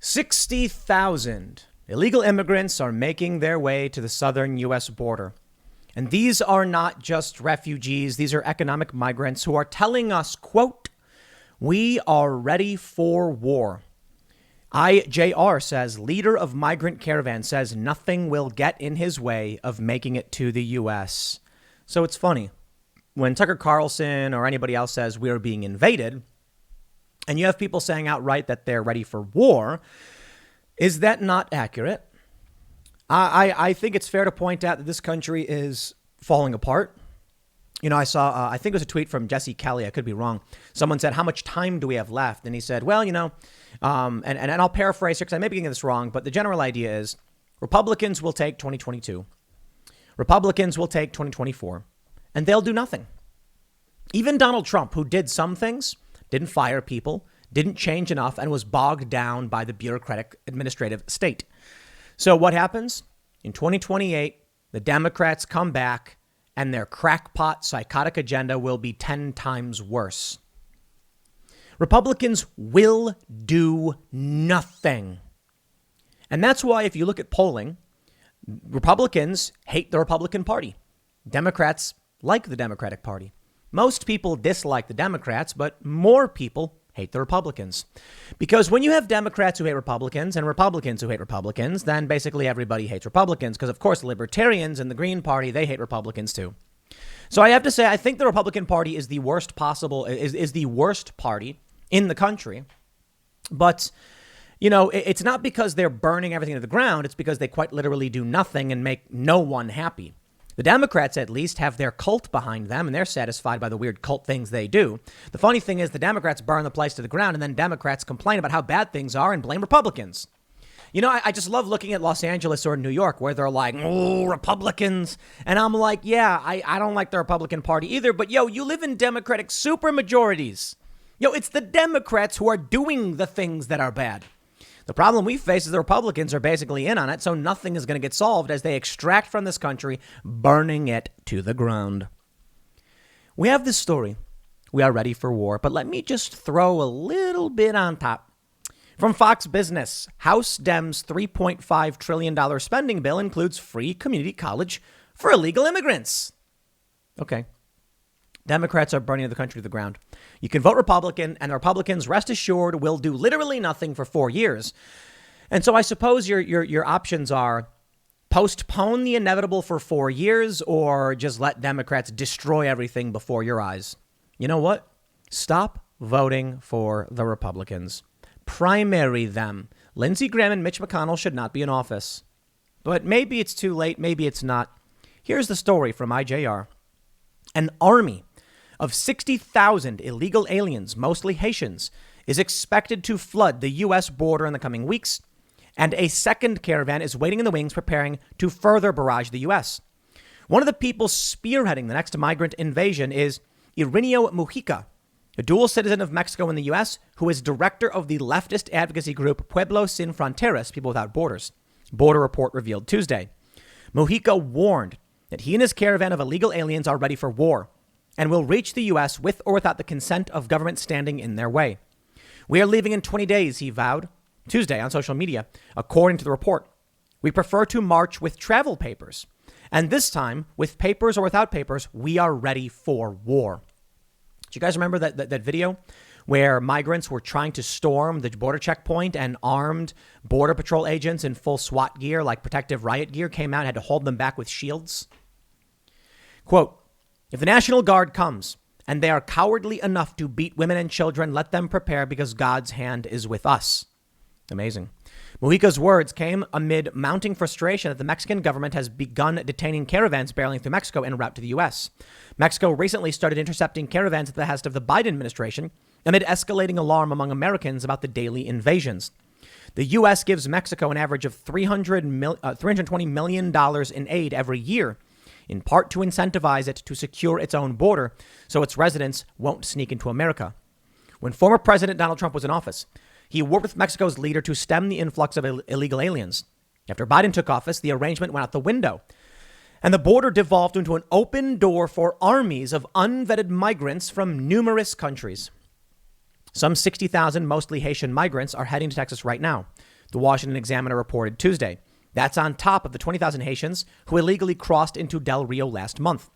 60,000 illegal immigrants are making their way to the southern U.S. border. And these are not just refugees. These are economic migrants who are telling us, quote, "We are ready for war." IJR says, leader of migrant caravan says nothing will get in his way of making it to the U.S. So it's funny. When Tucker Carlson or anybody else says we are being invaded, and you have people saying outright that they're ready for war, is that not accurate? I think it's fair to point out that this country is falling apart. You know, I saw, I think it was a tweet from Jesse Kelly. I could be wrong. Someone said, how much time do we have left? And he said, well, you know, and I'll paraphrase here because I may be getting this wrong, but the general idea is Republicans will take 2022. Republicans will take 2024, and they'll do nothing. Even Donald Trump, who did some things, didn't fire people, didn't change enough, and was bogged down by the bureaucratic administrative state. So what happens? In 2028, the Democrats come back and their crackpot psychotic agenda will be 10 times worse. Republicans will do nothing. And that's why if you look at polling, Republicans hate the Republican Party. Democrats like the Democratic Party. Most people dislike the Democrats, but more people hate the Republicans. Because when you have Democrats who hate Republicans and Republicans who hate Republicans, then basically everybody hates Republicans. Because, of course, libertarians and the Green Party, they hate Republicans, too. So I have to say, I think the Republican Party is the worst possible, is the worst party in the country. But, you know, it's not because they're burning everything to the ground. It's because they quite literally do nothing and make no one happy. The Democrats, at least, have their cult behind them, and they're satisfied by the weird cult things they do. The funny thing is the Democrats burn the place to the ground, and then Democrats complain about how bad things are and blame Republicans. You know, I just love looking at Los Angeles or New York where they're like, oh, Republicans. And I'm like, yeah, I don't like the Republican Party either. But, yo, you live in Democratic supermajorities. Yo, it's the Democrats who are doing the things that are bad. The problem we face is the Republicans are basically in on it, so nothing is going to get solved as they extract from this country, burning it to the ground. We have this story. We are ready for war, but let me just throw a little bit on top. From Fox Business, House Dems' $3.5 trillion spending bill includes free community college for illegal immigrants. Okay. Democrats are burning the country to the ground. You can vote Republican, and the Republicans, rest assured, will do literally nothing for 4 years. And so I suppose your options are postpone the inevitable for 4 years or just let Democrats destroy everything before your eyes. You know what? Stop voting for the Republicans. Primary them. Lindsey Graham and Mitch McConnell should not be in office. But maybe it's too late. Maybe it's not. Here's the story from IJR. An army of 60,000 illegal aliens, mostly Haitians, is expected to flood the U.S. border in the coming weeks, and a second caravan is waiting in the wings preparing to further barrage the U.S. One of the people spearheading the next migrant invasion is Irineo Mujica, a dual citizen of Mexico and the U.S., who is director of the leftist advocacy group Pueblos Sin Fronteras, People Without Borders. Border Report revealed Tuesday. Mujica warned that he and his caravan of illegal aliens are ready for war and will reach the U.S. with or without the consent of government standing in their way. We are leaving in 20 days, he vowed Tuesday on social media, according to the report. We prefer to march with travel papers. And this time, with papers or without papers, we are ready for war. Do you guys remember that video where migrants were trying to storm the border checkpoint and armed border patrol agents in full SWAT gear, like protective riot gear, came out and had to hold them back with shields? Quote, if the National Guard comes and they are cowardly enough to beat women and children, let them prepare because God's hand is with us. Amazing. Mujica's words came amid mounting frustration that the Mexican government has begun detaining caravans barreling through Mexico en route to the U.S. Mexico recently started intercepting caravans at the behest of the Biden administration amid escalating alarm among Americans about the daily invasions. The U.S. gives Mexico an average of $320 million in aid every year, in part to incentivize it to secure its own border so its residents won't sneak into America. When former President Donald Trump was in office, he worked with Mexico's leader to stem the influx of illegal aliens. After Biden took office, the arrangement went out the window, and the border devolved into an open door for armies of unvetted migrants from numerous countries. Some 60,000, mostly Haitian migrants, are heading to Texas right now. the Washington Examiner reported Tuesday. That's on top of the 20,000 Haitians who illegally crossed into Del Rio last month.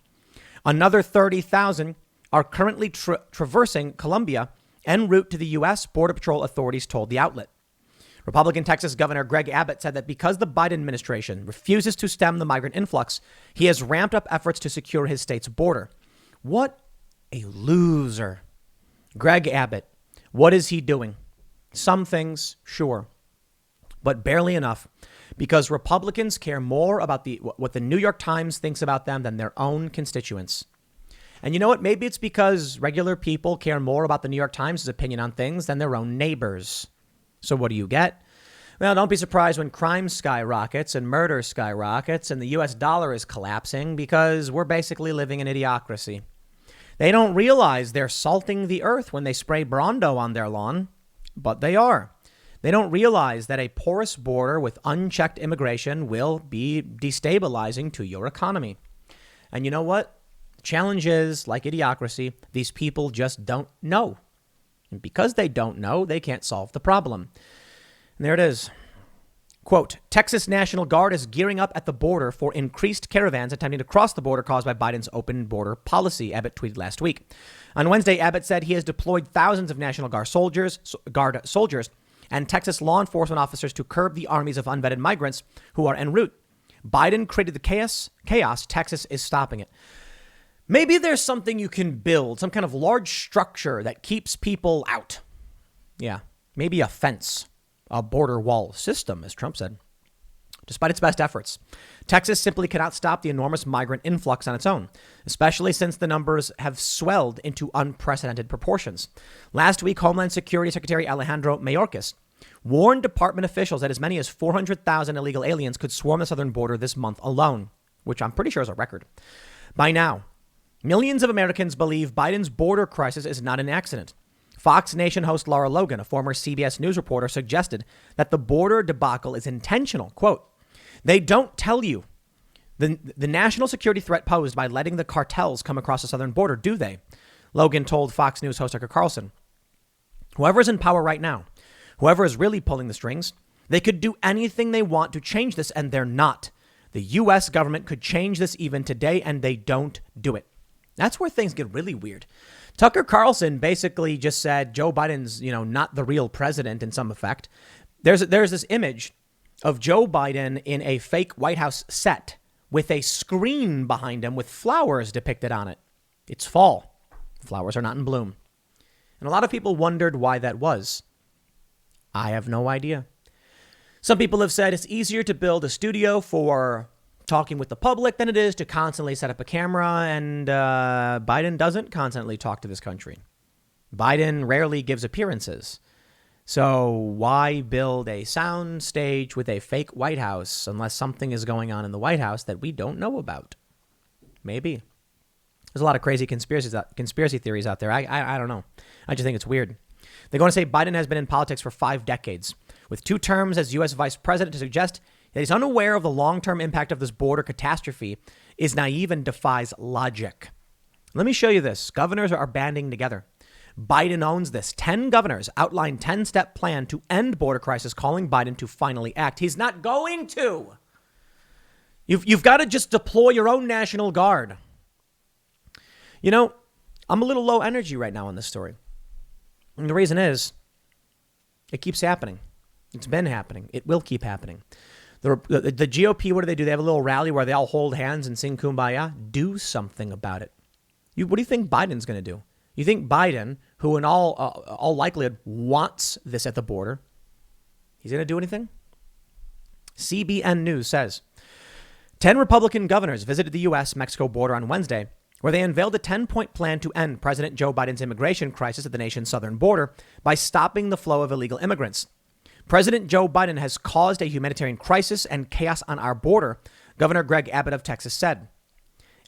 Another 30,000 are currently traversing Colombia en route to the U.S., Border Patrol authorities told the outlet. Republican Texas Governor Greg Abbott said that because the Biden administration refuses to stem the migrant influx, he has ramped up efforts to secure his state's border. What a loser. Greg Abbott, what is he doing? Some things, sure, but barely enough, because Republicans care more about what the New York Times thinks about them than their own constituents. And you know what? Maybe it's because regular people care more about the New York Times' opinion on things than their own neighbors. So what do you get? Well, don't be surprised when crime skyrockets and murder skyrockets and the U.S. dollar is collapsing, because we're basically living in idiocracy. They don't realize they're salting the earth when they spray Brawndo on their lawn, but they are. They don't realize that a porous border with unchecked immigration will be destabilizing to your economy. And you know what? Challenge is, like idiocracy, these people just don't know. And because they don't know, they can't solve the problem. And there it is. Quote, Texas National Guard is gearing up at the border for increased caravans attempting to cross the border caused by Biden's open border policy, Abbott tweeted last week. On Wednesday, Abbott said he has deployed thousands of National Guard soldiers and Texas law enforcement officers to curb the armies of unvetted migrants who are en route. Biden created the chaos. Texas is stopping it. Maybe there's something you can build, some kind of large structure that keeps people out. Yeah, maybe a fence, a border wall system, as Trump said. Despite its best efforts, Texas simply cannot stop the enormous migrant influx on its own, especially since the numbers have swelled into unprecedented proportions. Last week, Homeland Security Secretary Alejandro Mayorkas warned department officials that as many as 400,000 illegal aliens could swarm the southern border this month alone, which I'm pretty sure is a record. By now, millions of Americans believe Biden's border crisis is not an accident. Fox Nation host Laura Logan, a former CBS News reporter, suggested that the border debacle is intentional. Quote, they don't tell you the national security threat posed by letting the cartels come across the southern border, do they? Logan told Fox News host Tucker Carlson. Whoever's in power right now, whoever is really pulling the strings, they could do anything they want to change this, and they're not. The U.S. government could change this even today, and they don't do it. That's where things get really weird. Tucker Carlson basically just said Joe Biden's, not the real president in some effect. There's this image of Joe Biden in a fake White House set with a screen behind him with flowers depicted on it. It's fall. Flowers are not in bloom. And a lot of people wondered why that was. I have no idea. Some people have said it's easier to build a studio for talking with the public than it is to constantly set up a camera, and Biden doesn't constantly talk to this country. Biden rarely gives appearances. So why build a sound stage with a fake White House unless something is going on in the White House that we don't know about? Maybe. There's a lot of crazy conspiracy theories out there. I don't know. I just think it's weird. They're going to say Biden has been in politics for 5 decades, with 2 terms as U.S. vice president, to suggest that he's unaware of the long-term impact of this border catastrophe is naive and defies logic. Let me show you this. Governors are banding together. Biden owns this. 10 governors outlined 10-step plan to end border crisis, calling Biden to finally act. He's not going to. You've got to just deploy your own National Guard. I'm a little low energy right now on this story. And the reason is it keeps happening. It's been happening. It will keep happening. The GOP, what do? They have a little rally where they all hold hands and sing Kumbaya. Do something about it. What do you think Biden's going to do? You think Biden, who in all likelihood wants this at the border, he's going to do anything? CBN News says 10 Republican governors visited the U.S.-Mexico border on Wednesday, where they unveiled a 10-point plan to end President Joe Biden's immigration crisis at the nation's southern border by stopping the flow of illegal immigrants. President Joe Biden has caused a humanitarian crisis and chaos on our border, Governor Greg Abbott of Texas said.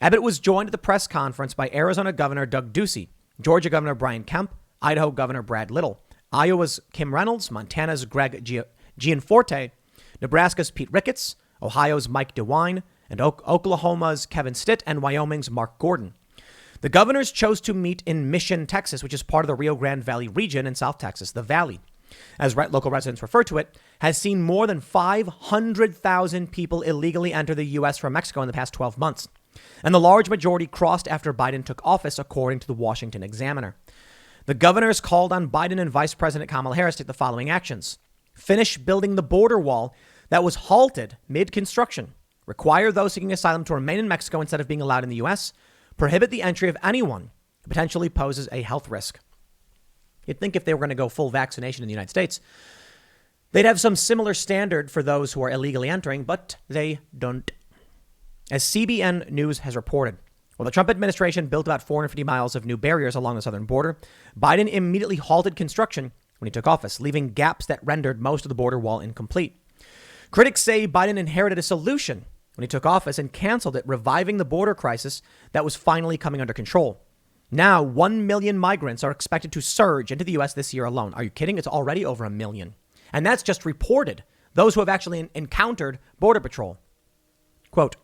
Abbott was joined at the press conference by Arizona Governor Doug Ducey, Georgia Governor Brian Kemp, Idaho Governor Brad Little, Iowa's Kim Reynolds, Montana's Greg Gianforte, Nebraska's Pete Ricketts, Ohio's Mike DeWine, and Oklahoma's Kevin Stitt, and Wyoming's Mark Gordon. The governors chose to meet in Mission, Texas, which is part of the Rio Grande Valley region in South Texas, the Valley. as local residents refer to it, has seen more than 500,000 people illegally enter the U.S. from Mexico in the past 12 months. And the large majority crossed after Biden took office, according to the Washington Examiner. The governors called on Biden and Vice President Kamala Harris to take the following actions: finish building the border wall that was halted mid-construction, require those seeking asylum to remain in Mexico instead of being allowed in the U.S., prohibit the entry of anyone who potentially poses a health risk. You'd think if they were going to go full vaccination in the United States, they'd have some similar standard for those who are illegally entering, but they don't. As CBN News has reported, while the Trump administration built about 450 miles of new barriers along the southern border, Biden immediately halted construction when he took office, leaving gaps that rendered most of the border wall incomplete. Critics say Biden inherited a solution when he took office and canceled it, reviving the border crisis that was finally coming under control. Now, 1 million migrants are expected to surge into the U.S. this year alone. Are you kidding? It's already over 1 million. And that's just reported. Those who have actually encountered Border Patrol. Quote,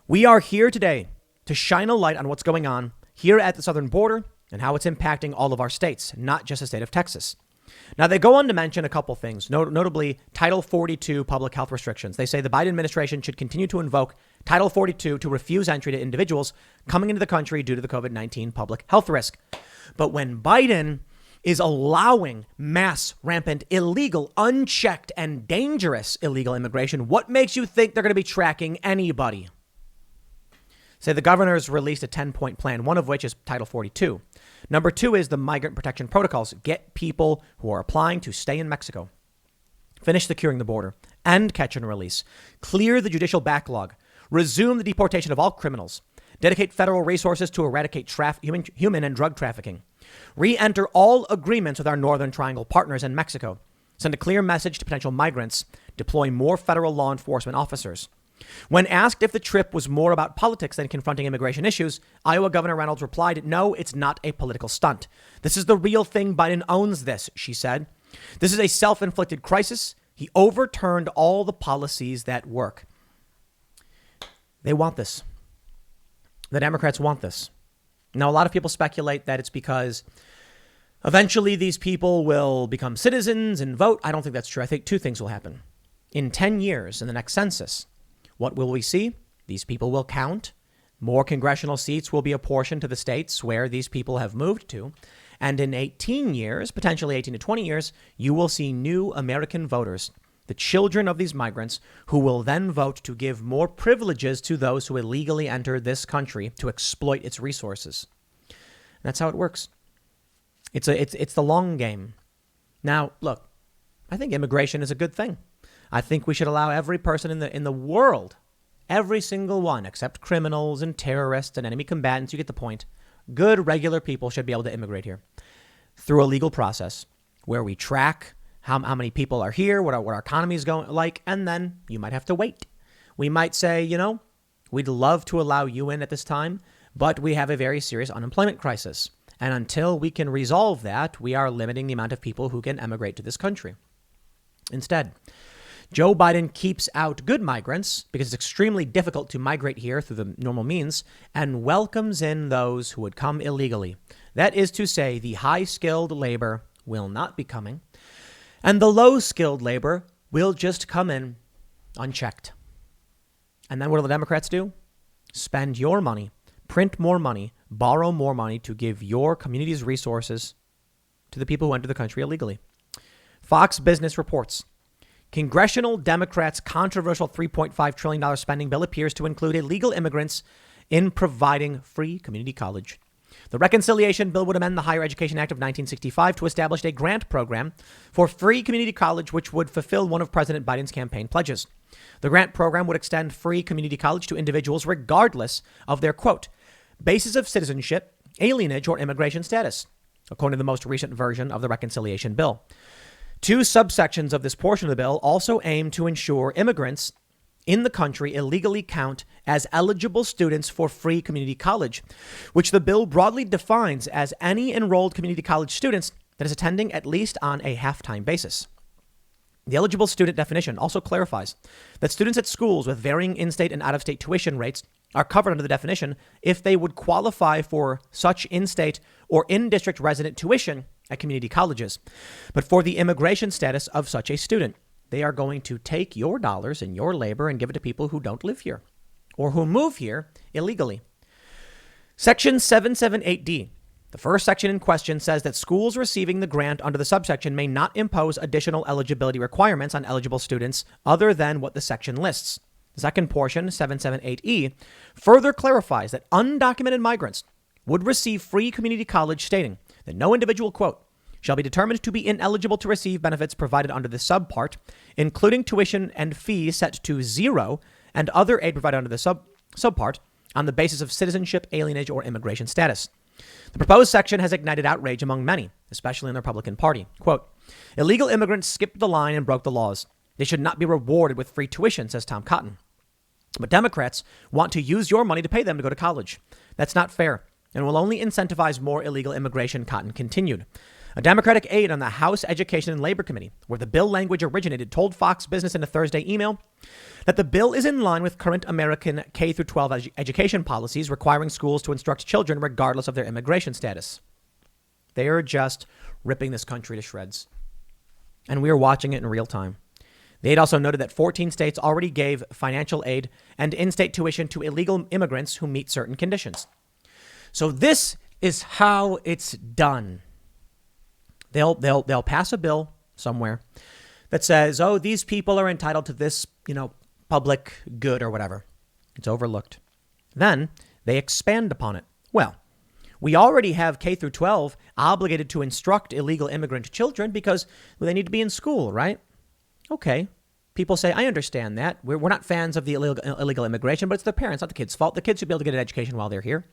"We are here today to shine a light on what's going on here at the southern border and how it's impacting all of our states, not just the state of Texas." Now, they go on to mention a couple things, notably Title 42 public health restrictions. They say the Biden administration should continue to invoke Title 42 to refuse entry to individuals coming into the country due to the COVID-19 public health risk. But when Biden is allowing mass, rampant, illegal, unchecked, and dangerous illegal immigration, what makes you think they're going to be tracking anybody? Say the governors released a 10-point plan, one of which is Title 42. Number 2 is the migrant protection protocols. Get people who are applying to stay in Mexico. Finish securing the border. End catch and release. Clear the judicial backlog. Resume the deportation of all criminals. Dedicate federal resources to eradicate human and drug trafficking. Re-enter all agreements with our Northern Triangle partners in Mexico. Send a clear message to potential migrants. Deploy more federal law enforcement officers. When asked if the trip was more about politics than confronting immigration issues, Iowa Governor Reynolds replied, "No, it's not a political stunt. This is the real thing. Biden owns this," she said. "This is a self-inflicted crisis. He overturned all the policies that work." They want this. The Democrats want this. Now, a lot of people speculate that it's because eventually these people will become citizens and vote. I don't think that's true. I think two things will happen. In 10 years, in the next census, what will we see? These people will count. More congressional seats will be apportioned to the states where these people have moved to. And in 18 years, potentially 18 to 20 years, you will see new American voters, the children of these migrants, who will then vote to give more privileges to those who illegally enter this country to exploit its resources. And that's how it works. It's the long game. Now, look, I think immigration is a good thing. I think we should allow every person in the world, every single one, except criminals and terrorists and enemy combatants. You get the point. Good, regular people should be able to immigrate here through a legal process where we track how many people are here, what our economy is going like, and then you might have to wait. We might say, we'd love to allow you in at this time, but we have a very serious unemployment crisis. And until we can resolve that, we are limiting the amount of people who can emigrate to this country. Instead, Joe Biden keeps out good migrants because it's extremely difficult to migrate here through the normal means and welcomes in those who would come illegally. That is to say, the high-skilled labor will not be coming, and the low-skilled labor will just come in unchecked. And then what do the Democrats do? Spend your money, print more money, borrow more money to give your community's resources to the people who enter the country illegally. Fox Business reports, Congressional Democrats' controversial $3.5 trillion spending bill appears to include illegal immigrants in providing free community college. The reconciliation bill would amend the Higher Education Act of 1965 to establish a grant program for free community college, which would fulfill one of President Biden's campaign pledges. The grant program would extend free community college to individuals regardless of their, quote, basis of citizenship, alienage, or immigration status, according to the most recent version of the reconciliation bill. Two subsections of this portion of the bill also aim to ensure immigrants in the country illegally count as eligible students for free community college, which the bill broadly defines as any enrolled community college students that is attending at least on a half-time basis. The eligible student definition also clarifies that students at schools with varying in-state and out-of-state tuition rates are covered under the definition if they would qualify for such in-state or in-district resident tuition at community colleges, but for the immigration status of such a student. They are going to take your dollars and your labor and give it to people who don't live here or who move here illegally. Section 778D, the first section in question, says that schools receiving the grant under the subsection may not impose additional eligibility requirements on eligible students other than what the section lists. The second portion, 778E, further clarifies that undocumented migrants would receive free community college, stating that no individual, quote, shall be determined to be ineligible to receive benefits provided under the subpart, including tuition and fees set to zero and other aid provided under the subpart on the basis of citizenship, alienage, or immigration status. The proposed section has ignited outrage among many, especially in the Republican Party. Quote, illegal immigrants skipped the line and broke the laws. They should not be rewarded with free tuition, says Tom Cotton. But Democrats want to use your money to pay them to go to college. That's not fair and will only incentivize more illegal immigration, Cotton continued. A Democratic aide on the House Education and Labor Committee, where the bill language originated, told Fox Business in a Thursday email that the bill is in line with current American K-12 education policies requiring schools to instruct children regardless of their immigration status. They are just ripping this country to shreds. And we are watching it in real time. The aide also noted that 14 states already gave financial aid and in-state tuition to illegal immigrants who meet certain conditions. So this is how it's done. They'll pass a bill somewhere that says, oh, these people are entitled to this, public good or whatever. It's overlooked. Then they expand upon it. Well, we already have K through 12 obligated to instruct illegal immigrant children because they need to be in school, right? Okay. People say, I understand that. We're not fans of the illegal immigration, but it's their parents, not the kids' fault. The kids should be able to get an education while they're here.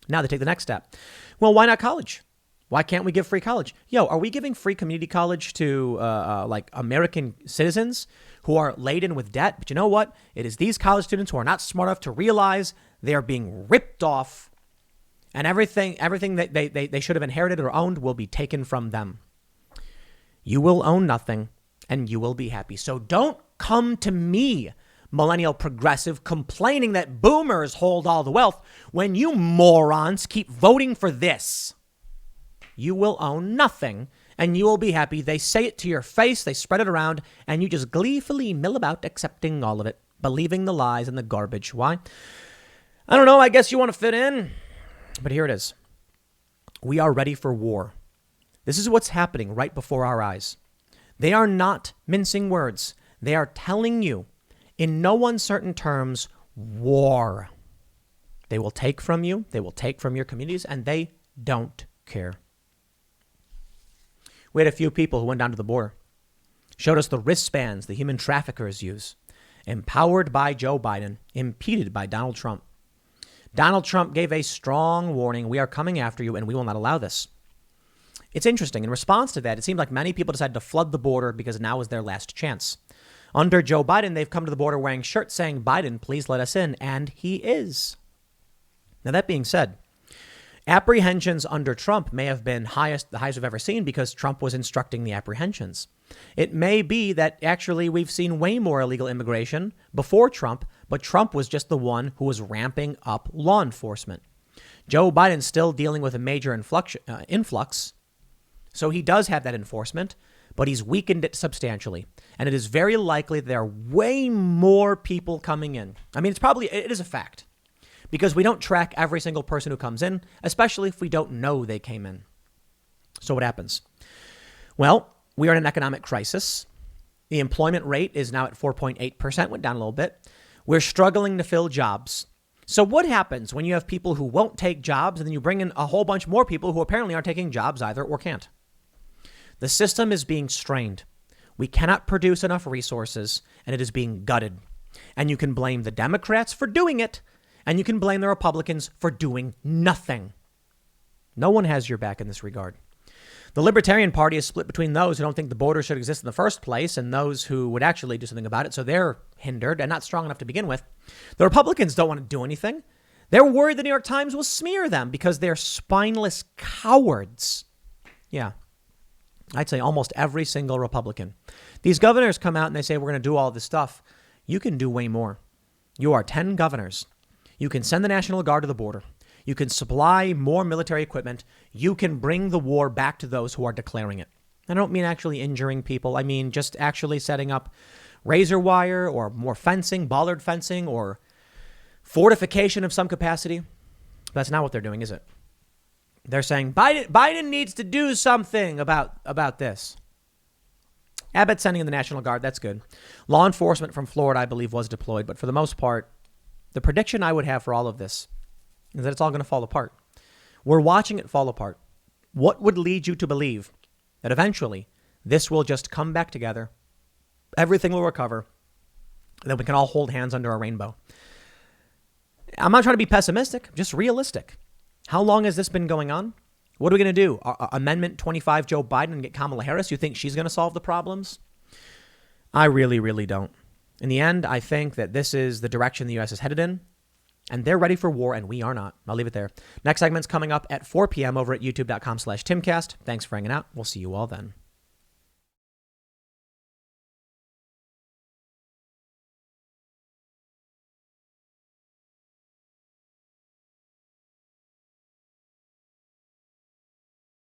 Now they take the next step. Well, why not college? Why can't we give free college? Are we giving free community college to like American citizens who are laden with debt? But you know what? It is these college students who are not smart enough to realize they are being ripped off, and everything that they should have inherited or owned will be taken from them. You will own nothing, and you will be happy. So don't come to me, millennial progressive, complaining that boomers hold all the wealth when you morons keep voting for this. You will own nothing, and you will be happy. They say it to your face, they spread it around, and you just gleefully mill about accepting all of it, believing the lies and the garbage. Why? I don't know. I guess you want to fit in. But here it is. We are ready for war. This is what's happening right before our eyes. They are not mincing words. They are telling you, in no uncertain terms, war. They will take from you. They will take from your communities, and they don't care. We had a few people who went down to the border, showed us the wristbands the human traffickers use, empowered by Joe Biden, impeded by Donald Trump. Donald Trump gave a strong warning. We are coming after you, and we will not allow this. It's interesting. In response to that, it seemed like many people decided to flood the border because now is their last chance. Under Joe Biden, they've come to the border wearing shirts saying, Biden, please let us in. And he is. Now, that being said, apprehensions under Trump may have been the highest we've ever seen because Trump was instructing the apprehensions. It may be that actually we've seen way more illegal immigration before Trump, but Trump was just the one who was ramping up law enforcement. Joe Biden's still dealing with a major influx. So he does have that enforcement, but he's weakened it substantially. And it is very likely there are way more people coming in. I mean, it is a fact. Because we don't track every single person who comes in, especially if we don't know they came in. So what happens? Well, we are in an economic crisis. The employment rate is now at 4.8%, went down a little bit. We're struggling to fill jobs. So what happens when you have people who won't take jobs and then you bring in a whole bunch more people who apparently aren't taking jobs either or can't? The system is being strained. We cannot produce enough resources and it is being gutted. And you can blame the Democrats for doing it. And you can blame the Republicans for doing nothing. No one has your back in this regard. The Libertarian Party is split between those who don't think the border should exist in the first place and those who would actually do something about it. So they're hindered and not strong enough to begin with. The Republicans don't want to do anything. They're worried the New York Times will smear them because they're spineless cowards. Yeah, I'd say almost every single Republican. These governors come out and they say, we're going to do all this stuff. You can do way more. You are 10 governors. You can send the National Guard to the border. You can supply more military equipment. You can bring the war back to those who are declaring it. I don't mean actually injuring people. I mean just actually setting up razor wire or more fencing, bollard fencing, or fortification of some capacity. That's not what they're doing, is it? They're saying Biden needs to do something about this. Abbott sending in the National Guard. That's good. Law enforcement from Florida, I believe, was deployed. But for the most part, the prediction I would have for all of this is that it's all going to fall apart. We're watching it fall apart. What would lead you to believe that eventually this will just come back together, everything will recover, and then we can all hold hands under a rainbow? I'm not trying to be pessimistic, just realistic. How long has this been going on? What are we going to do? Amendment 25 Joe Biden and get Kamala Harris? You think she's going to solve the problems? I really, really don't. In the end, I think that this is the direction the U.S. is headed in, and they're ready for war, and we are not. I'll leave it there. Next segment's coming up at 4 p.m. over at youtube.com/Timcast. Thanks for hanging out. We'll see you all then.